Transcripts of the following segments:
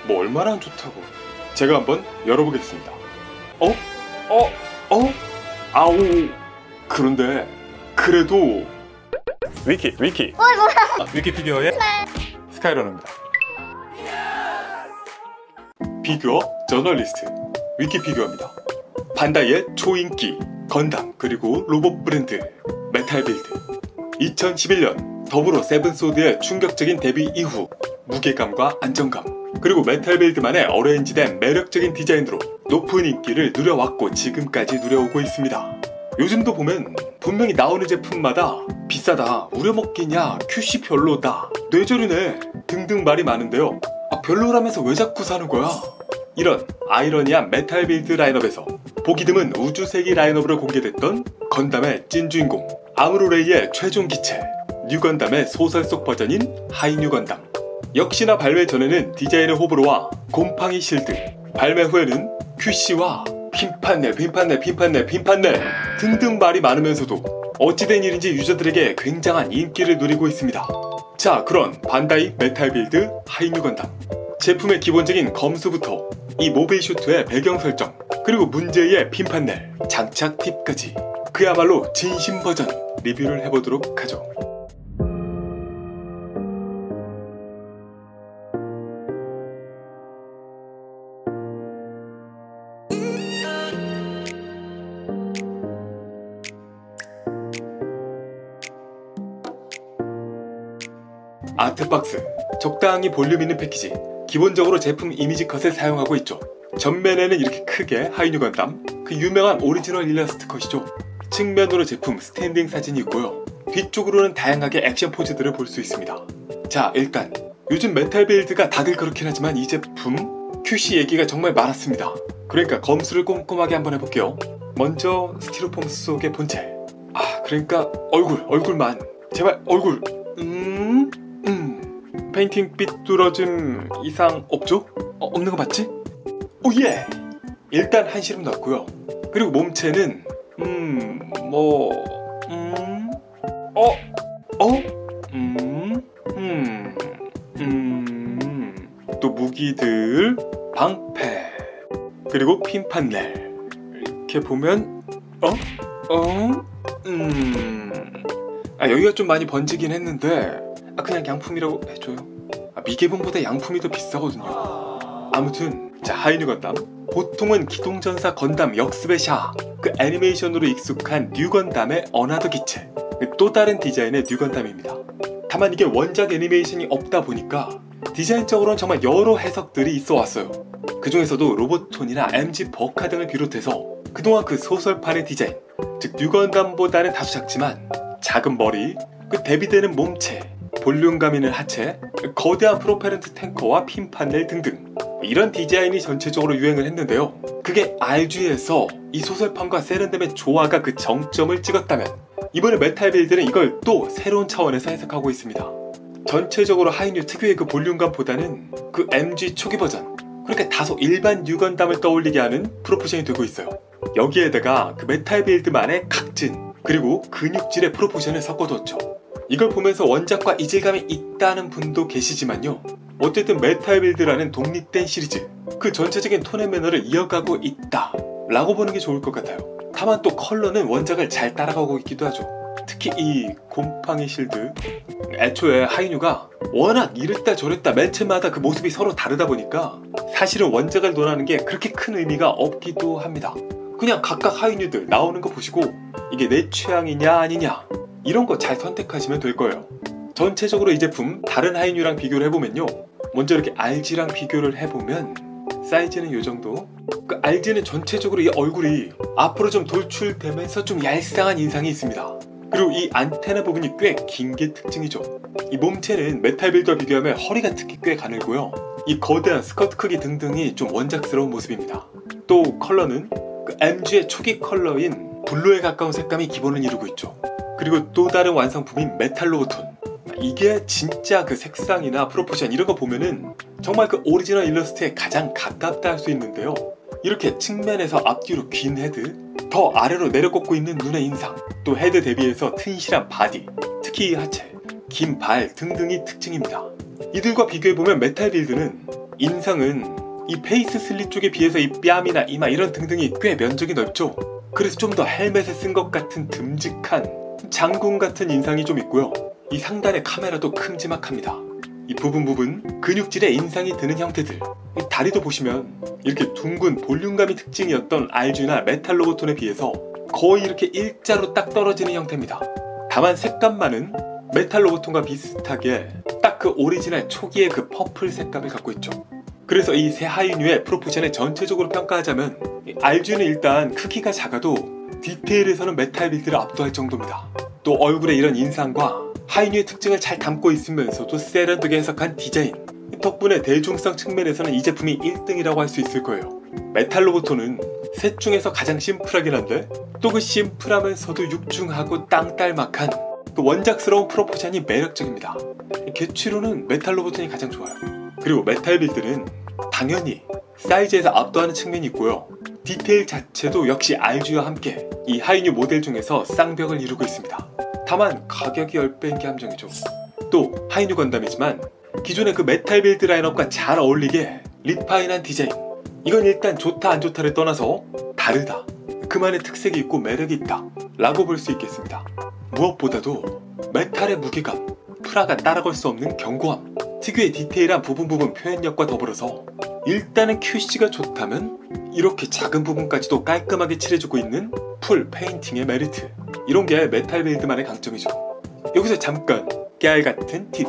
뭐 얼마나 안 좋다고. 제가 한번 열어보겠습니다. 아우. 그런데 그래도 위키 위키피규어의 스카이러너입니다. 피규어 저널리스트 위키피규어입니다. 반다이의 초인기 건담 그리고 로봇 브랜드 메탈빌드. 2011년 더불어 세븐소드의 충격적인 데뷔 이후 무게감과 안정감 그리고 메탈빌드만의 어레인지된 매력적인 디자인으로 높은 인기를 누려왔고 지금까지 누려오고 있습니다. 요즘도 보면 분명히 나오는 제품마다 비싸다, 우려먹기냐, QC 별로다, 뇌절이네 등등 말이 많은데요. 별로라면서 왜 자꾸 사는 거야? 이런 아이러니한 메탈빌드 라인업에서 보기 드문 우주세기 라인업으로 공개됐던 건담의 찐주인공 아무로레이의 최종 기체 뉴건담의 소설 속 버전인 하이뉴 건담. 역시나 발매 전에는 디자인의 호불호와 곰팡이 실드, 발매 후에는 QC와 핀판넬 등등 말이 많으면서도 어찌된 일인지 유저들에게 굉장한 인기를 누리고 있습니다. 자, 그런 반다이 메탈빌드 하이뉴 건담. 제품의 기본적인 검수부터 이 모빌 슈트의 배경 설정, 그리고 문제의 핀판넬, 장착 팁까지 그야말로 진심 버전 리뷰를 해보도록 하죠. 아트박스, 적당히 볼륨 있는 패키지. 기본적으로 제품 이미지 컷을 사용하고 있죠. 전면에는 이렇게 크게 하이뉴 건담, 그 유명한 오리지널 일러스트 컷이죠. 측면으로 제품 스탠딩 사진이 있고요. 뒤쪽으로는 다양하게 액션 포즈들을 볼 수 있습니다. 자, 일단 요즘 메탈빌드가 다들 그렇긴 하지만 이 제품 QC 얘기가 정말 많았습니다. 그러니까 검수를 꼼꼼하게 한번 해볼게요. 먼저 스티로폼 속의 본체. 그러니까 얼굴만 제발 얼굴. 페인팅 삐뚤어짐 이상 없죠? 없는 거 맞지? 오예! 일단 한시름 넣었고요. 그리고 몸체는 또 무기들, 방패, 그리고 핀판넬. 이렇게 보면 여기가 좀 많이 번지긴 했는데 그냥 양품이라고 해줘요. 미개봉보다 양품이 더 비싸거든요. 아무튼 자, 하이뉴 건담. 보통은 기동전사 건담 역습의 샤, 그 애니메이션으로 익숙한 뉴 건담의 어나더 기체, 또 다른 디자인의 뉴 건담입니다. 다만 이게 원작 애니메이션이 없다 보니까 디자인적으로는 정말 여러 해석들이 있어 왔어요. 그 중에서도 로보톤이나 MG 버카 등을 비롯해서 그동안 그 소설판의 디자인, 즉 뉴 건담보다는 다소 작지만 작은 머리, 그 대비되는 몸체, 볼륨감 있는 하체, 거대한 프로펠런트 탱커와 핀판넬 등등 이런 디자인이 전체적으로 유행을 했는데요. 그게 RG에서 이 소설판과 세련됨의 조화가 그 정점을 찍었다면 이번에 메탈빌드는 이걸 또 새로운 차원에서 해석하고 있습니다. 전체적으로 하이뉴 특유의 그 볼륨감보다는 그 MG 초기 버전, 그러니까 다소 일반 뉴건담을 떠올리게 하는 프로포션이 되고 있어요. 여기에다가 그 메탈빌드만의 각진, 그리고 근육질의 프로포션을 섞어뒀죠. 이걸 보면서 원작과 이질감이 있다는 분도 계시지만요. 어쨌든 메탈빌드라는 독립된 시리즈, 그 전체적인 톤 앤 매너를 이어가고 있다 라고 보는 게 좋을 것 같아요. 다만 또 컬러는 원작을 잘 따라가고 있기도 하죠. 특히 이 곰팡이 실드, 애초에 하이뉴가 워낙 이랬다 저랬다 매체마다 그 모습이 서로 다르다 보니까 사실은 원작을 논하는 게 그렇게 큰 의미가 없기도 합니다. 그냥 각각 하이뉴들 나오는 거 보시고 이게 내 취향이냐 아니냐 이런 거 잘 선택하시면 될 거예요. 전체적으로 이 제품 다른 하이뉴랑 비교를 해보면요, 먼저 이렇게 RG랑 비교를 해보면 사이즈는 이 정도. 그 RG는 전체적으로 이 얼굴이 앞으로 좀 돌출되면서 좀 얄쌍한 인상이 있습니다. 그리고 이 안테나 부분이 꽤 긴 게 특징이죠. 이 몸체는 메탈빌드와 비교하면 허리가 특히 꽤 가늘고요. 이 거대한 스커트 크기 등등이 좀 원작스러운 모습입니다. 또 컬러는 그 MG의 초기 컬러인 블루에 가까운 색감이 기본을 이루고 있죠. 그리고 또 다른 완성품인 메탈 로보톤. 이게 진짜 그 색상이나 프로포션 이런 거 보면은 정말 그 오리지널 일러스트에 가장 가깝다 할 수 있는데요. 이렇게 측면에서 앞뒤로 긴 헤드, 더 아래로 내려 꽂고 있는 눈의 인상, 또 헤드 대비해서 튼실한 바디, 특히 이 하체, 긴 발 등등이 특징입니다. 이들과 비교해보면 메탈빌드는 인상은 이 페이스 슬릿 쪽에 비해서 이 뺨이나 이마 이런 등등이 꽤 면적이 넓죠. 그래서 좀 더 헬멧에 쓴 것 같은 듬직한 장군 같은 인상이 좀 있고요. 이 상단의 카메라도 큼지막합니다. 이 부분 근육질의 인상이 드는 형태들. 이 다리도 보시면 이렇게 둥근 볼륨감이 특징이었던 RG나 메탈 로보톤에 비해서 거의 이렇게 일자로 딱 떨어지는 형태입니다. 다만 색감만은 메탈 로보톤과 비슷하게 딱 그 오리지널 초기의 그 퍼플 색감을 갖고 있죠. 그래서 이 세 하이뉴의 프로포션을 전체적으로 평가하자면 RG는 일단 크기가 작아도 디테일에서는 메탈 빌드를 압도할 정도입니다. 또 얼굴에 이런 인상과 하이뉴의 특징을 잘 담고 있으면서도 세련되게 해석한 디자인, 덕분에 대중성 측면에서는 이 제품이 1등이라고 할 수 있을 거예요. 메탈 로보톤은 셋 중에서 가장 심플하긴 한데 또 그 심플하면서도 육중하고 땅딸막한 그 원작스러운 프로포션이 매력적입니다. 개취로는 메탈 로보톤이 가장 좋아요. 그리고 메탈 빌드는 당연히 사이즈에서 압도하는 측면이 있고요. 디테일 자체도 역시 RG와 함께 이 하이뉴 모델 중에서 쌍벽을 이루고 있습니다. 다만 가격이 10배인 게 함정이죠. 또 하이뉴 건담이지만 기존의 그 메탈 빌드 라인업과 잘 어울리게 리파인한 디자인, 이건 일단 좋다 안 좋다를 떠나서 다르다, 그만의 특색이 있고 매력이 있다 라고 볼 수 있겠습니다. 무엇보다도 메탈의 무게감, 프라가 따라갈 수 없는 견고함, 특유의 디테일한 부분 표현력과 더불어서 일단은 QC가 좋다면 이렇게 작은 부분까지도 깔끔하게 칠해주고 있는 풀 페인팅의 메리트, 이런 게 메탈 빌드만의 강점이죠. 여기서 잠깐 깨알 같은 팁.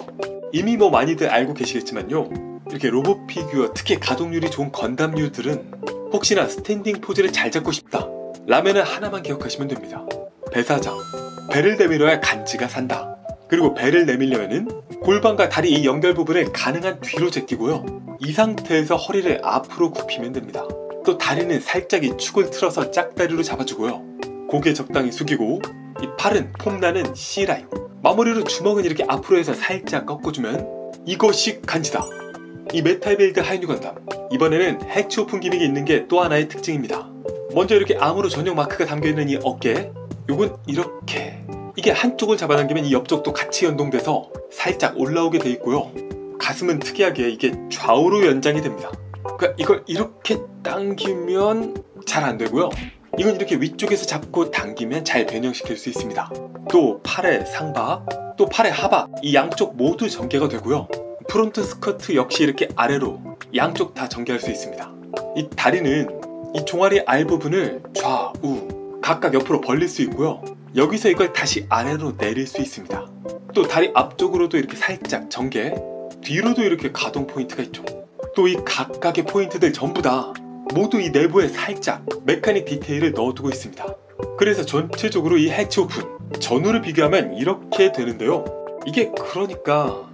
이미 뭐 많이들 알고 계시겠지만요, 이렇게 로봇 피규어, 특히 가동률이 좋은 건담류들은 혹시나 스탠딩 포즈를 잘 잡고 싶다 라면은 하나만 기억하시면 됩니다. 배사장, 배를 내밀어야 간지가 산다. 그리고 배를 내밀려면은 골반과 다리 이 연결 부분을 가능한 뒤로 제끼고요, 이 상태에서 허리를 앞으로 굽히면 됩니다. 또 다리는 살짝 이 축을 틀어서 짝다리로 잡아주고요, 고개 적당히 숙이고 이 팔은 폼나는 C라인, 마무리로 주먹은 이렇게 앞으로 해서 살짝 꺾어주면 이것이 간지다. 이 메탈 빌드 하이뉴 건담, 이번에는 해치 오픈 기믹이 있는 게 또 하나의 특징입니다. 먼저 이렇게 암으로 전용 마크가 담겨있는 이 어깨, 요건 이렇게, 이게 한쪽을 잡아당기면 이 옆쪽도 같이 연동돼서 살짝 올라오게 돼 있고요. 가슴은 특이하게 이게 좌우로 연장이 됩니다. 그러니까 이걸 이렇게 당기면 잘 안 되고요, 이건 이렇게 위쪽에서 잡고 당기면 잘 변형시킬 수 있습니다. 또 팔의 상박, 또 팔의 하박, 이 양쪽 모두 전개가 되고요. 프론트 스커트 역시 이렇게 아래로 양쪽 다 전개할 수 있습니다. 이 다리는 이 종아리 알 부분을 좌우 각각 옆으로 벌릴 수 있고요, 여기서 이걸 다시 아래로 내릴 수 있습니다. 또 다리 앞쪽으로도 이렇게 살짝 전개, 뒤로도 이렇게 가동 포인트가 있죠. 또 이 각각의 포인트들 전부 다 모두 이 내부에 살짝 메카닉 디테일을 넣어두고 있습니다. 그래서 전체적으로 이 해치 오픈 전후를 비교하면 이렇게 되는데요, 이게 그러니까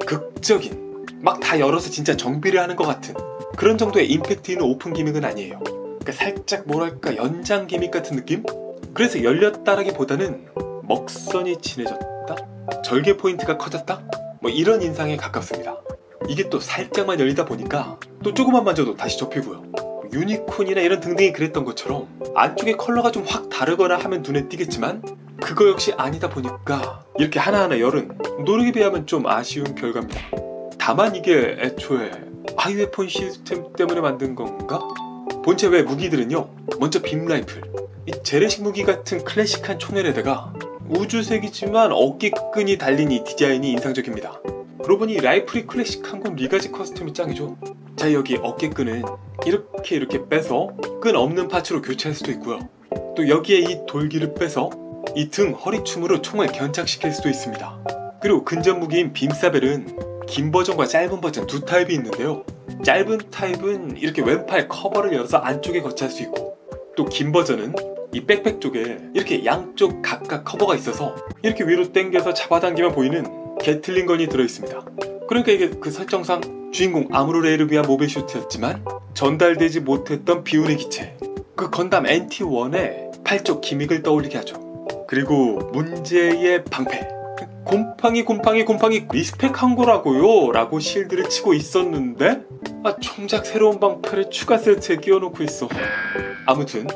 극적인, 막 다 열어서 진짜 정비를 하는 것 같은 그런 정도의 임팩트 있는 오픈 기믹은 아니에요. 그러니까 살짝 뭐랄까 연장 기믹 같은 느낌? 그래서 열렸다라기보다는 먹선이 진해졌다? 절개 포인트가 커졌다? 뭐 이런 인상에 가깝습니다. 이게 또 살짝만 열리다 보니까 또 조금만 만져도 다시 접히고요. 유니콘이나 이런 등등이 그랬던 것처럼 안쪽에 컬러가 좀 확 다르거나 하면 눈에 띄겠지만 그거 역시 아니다 보니까 이렇게 하나하나 열은 노력에 비하면 좀 아쉬운 결과입니다. 다만 이게 애초에 하이웨폰 시스템 때문에 만든 건가? 본체 외 무기들은요, 먼저 빔 라이플, 이 재래식 무기 같은 클래식한 총알에다가 우주색이지만 어깨끈이 달린 이 디자인이 인상적입니다. 그러고 보니 라이플이 클래식한 건 리가지 커스텀이 짱이죠. 자, 여기 어깨끈은 이렇게 빼서 끈 없는 파츠로 교체할 수도 있고요, 또 여기에 이 돌기를 빼서 이 등 허리춤으로 총을 견착시킬 수도 있습니다. 그리고 근접 무기인 빔사벨은 긴 버전과 짧은 버전 두 타입이 있는데요, 짧은 타입은 이렇게 왼팔 커버를 열어서 안쪽에 거치할 수 있고, 또 긴 버전은 이 백팩 쪽에 이렇게 양쪽 각각 커버가 있어서 이렇게 위로 당겨서 잡아당기면 보이는 게틀링건이 들어있습니다. 그러니까 이게 그 설정상 주인공 아무로레이를 위한 모베슈트였지만 전달되지 못했던 비운의 기체, 그 건담 NT1의 팔쪽 기믹을 떠올리게 하죠. 그리고 문제의 방패, 곰팡이 리스펙한 거라고요 라고 실드를 치고 있었는데 정작 새로운 방패를 추가 세트에 끼워놓고 있어. 아무튼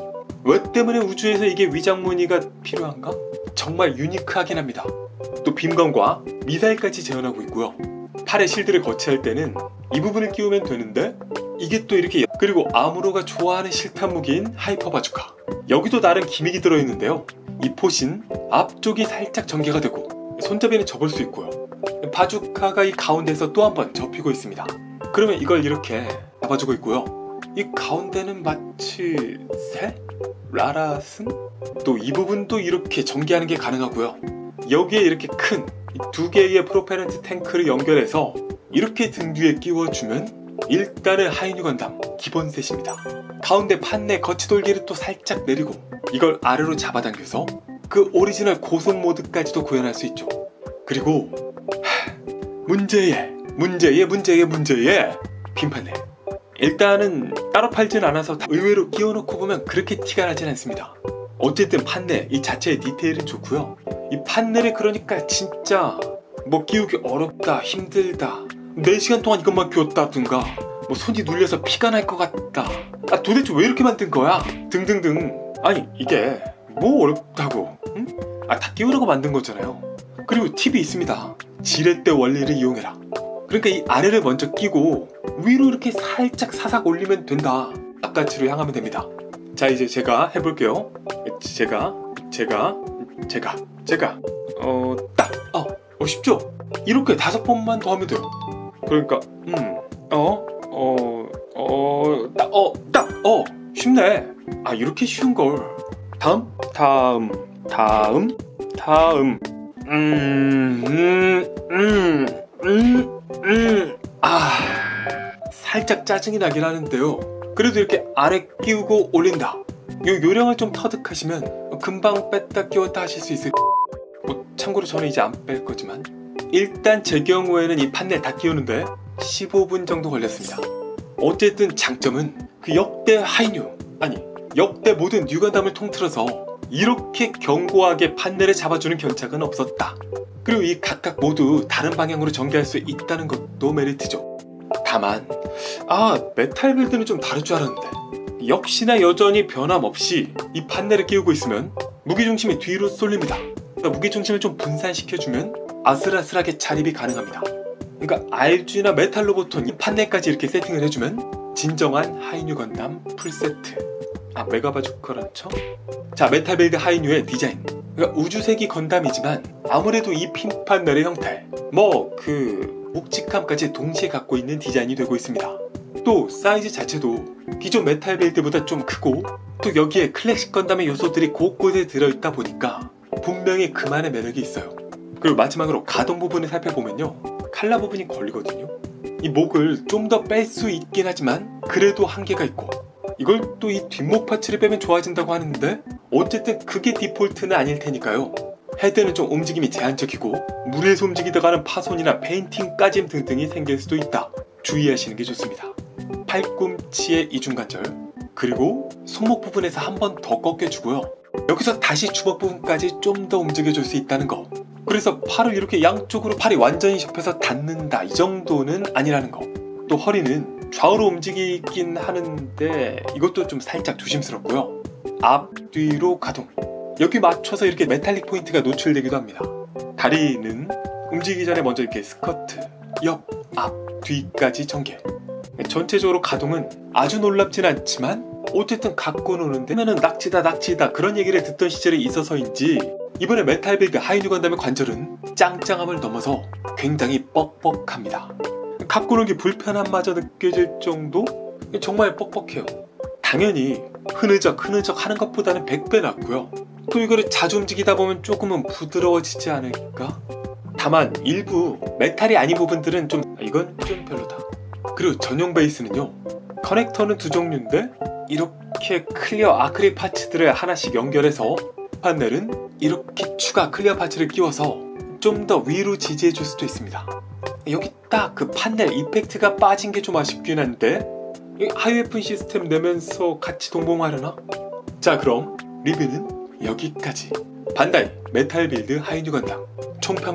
왜 때문에 우주에서 이게 위장 무늬가 필요한가? 정말 유니크하긴 합니다. 또 빔건과 미사일까지 재현하고 있고요, 팔에 실드를 거치할 때는 이 부분을 끼우면 되는데 이게 또 이렇게. 그리고 아무로가 좋아하는 실탄 무기인 하이퍼 바주카, 여기도 나름 기믹이 들어있는데요. 이 포신 앞쪽이 살짝 전개가 되고 손잡이는 접을 수 있고요. 바주카가 이 가운데에서 또 한 번 접히고 있습니다. 그러면 이걸 이렇게 잡아주고 있고요. 이 가운데는 마치 새? 라라슴? 또 이 부분도 이렇게 전개하는 게 가능하고요. 여기에 이렇게 큰 두 개의 프로펠런트 탱크를 연결해서 이렇게 등 뒤에 끼워주면 일단은 하이뉴 건담 기본 셋입니다. 가운데 판내 거치돌기를 또 살짝 내리고 이걸 아래로 잡아당겨서 그 오리지널 고속 모드까지도 구현할 수 있죠. 그리고 문제의 핀판넬. 일단은 따로 팔진 않아서 의외로 끼워놓고 보면 그렇게 티가 나진 않습니다. 어쨌든 판넬 이 자체의 디테일은 좋고요. 이 판넬이 그러니까 진짜 뭐 끼우기 어렵다, 힘들다, 4시간 동안 이것만 끼웠다든가 뭐 손이 눌려서 피가 날 것 같다, 아 도대체 왜 이렇게 만든 거야, 등등등. 아니 이게 뭐 어렵다고, 응? 아 다 끼우려고 만든 거잖아요. 그리고 팁이 있습니다. 지렛대 원리를 이용해라. 그러니까 이 아래를 먼저 끼고 위로 이렇게 살짝 사삭 올리면 된다. 아까치로 향하면 됩니다. 자 이제 제가 해볼게요. 쉽죠? 이렇게 5번만 더 하면 돼요. 그러니까 쉽네. 아 이렇게 쉬운 걸. 다음 살짝 짜증이 나긴 하는데요. 그래도 이렇게 아래 끼우고 올린다, 요 요령을 좀 터득하시면 금방 뺐다 끼웠다 하실 수 있을. 뭐 참고로 저는 이제 안 뺄 거지만 일단 제 경우에는 이 판넬 다 끼우는데 15분 정도 걸렸습니다. 어쨌든 장점은 그 역대 모든 뉴건담을 통틀어서 이렇게 견고하게 판넬을 잡아주는 견착은 없었다. 그리고 이 각각 모두 다른 방향으로 전개할 수 있다는 것도 메리트죠. 다만 메탈 빌드는 좀 다를 줄 알았는데 역시나 여전히 변함없이 이 판넬을 끼우고 있으면 무게중심이 뒤로 쏠립니다. 그러니까 무게중심을 좀 분산시켜주면 아슬아슬하게 자립이 가능합니다. 그러니까 RG나 메탈 로보톤 이 판넬까지 이렇게 세팅을 해주면 진정한 하이뉴 건담 풀세트. 메가바주카란 쳐? 자, 메탈 빌드 하이뉴의 디자인. 그러니까 우주세기 건담이지만 아무래도 이 핀 판넬의 형태, 묵직함까지 동시에 갖고 있는 디자인이 되고 있습니다. 또 사이즈 자체도 기존 메탈 빌드보다 좀 크고 또 여기에 클래식 건담의 요소들이 곳곳에 들어있다 보니까 분명히 그만의 매력이 있어요. 그리고 마지막으로 가동 부분을 살펴보면요, 칼라 부분이 걸리거든요. 이 목을 좀 더 뺄 수 있긴 하지만 그래도 한계가 있고, 이걸 또 이 뒷목 파츠를 빼면 좋아진다고 하는데 어쨌든 그게 디폴트는 아닐 테니까요. 헤드는 좀 움직임이 제한적이고 물에서 움직이다가 하는 파손이나 페인팅 까짐 등등이 생길 수도 있다. 주의하시는 게 좋습니다. 팔꿈치의 이중관절, 그리고 손목 부분에서 한 번 더 꺾여주고요. 여기서 다시 주먹 부분까지 좀 더 움직여줄 수 있다는 거. 그래서 팔을 이렇게 양쪽으로 팔이 완전히 접혀서 닿는다, 이 정도는 아니라는 거. 또 허리는 좌우로 움직이긴 하는데 이것도 좀 살짝 조심스럽고요. 앞, 뒤로 가동. 여기 맞춰서 이렇게 메탈릭 포인트가 노출되기도 합니다. 다리는 움직이기 전에 먼저 이렇게 스커트, 옆, 앞, 뒤까지 전개. 전체적으로 가동은 아주 놀랍진 않지만 어쨌든 갖고 노는데 하면은 낙지다 그런 얘기를 듣던 시절이 있어서인지 이번에 메탈 빌드 하이뉴 건담의 관절은 짱짱함을 넘어서 굉장히 뻑뻑합니다. 갖고 노기 불편함마저 느껴질 정도? 정말 뻑뻑해요. 당연히 흐느적 하는 것보다는 100배 낫고요. 또 이거를 자주 움직이다 보면 조금은 부드러워지지 않을까? 다만 일부 메탈이 아닌 부분들은 이건 좀 별로다. 그리고 전용 베이스는요, 커넥터는 2종류인데 이렇게 클리어 아크릴 파츠들을 하나씩 연결해서 판넬은 이렇게 추가 클리어 파츠를 끼워서 좀 더 위로 지지해줄 수도 있습니다. 여기 딱 그 판넬 이펙트가 빠진 게 좀 아쉽긴 한데 하이웨폰 시스템 내면서 같이 동봉하려나? 자, 그럼 리뷰는 여기까지. 반다이 메탈 빌드 하이뉴 건담 총평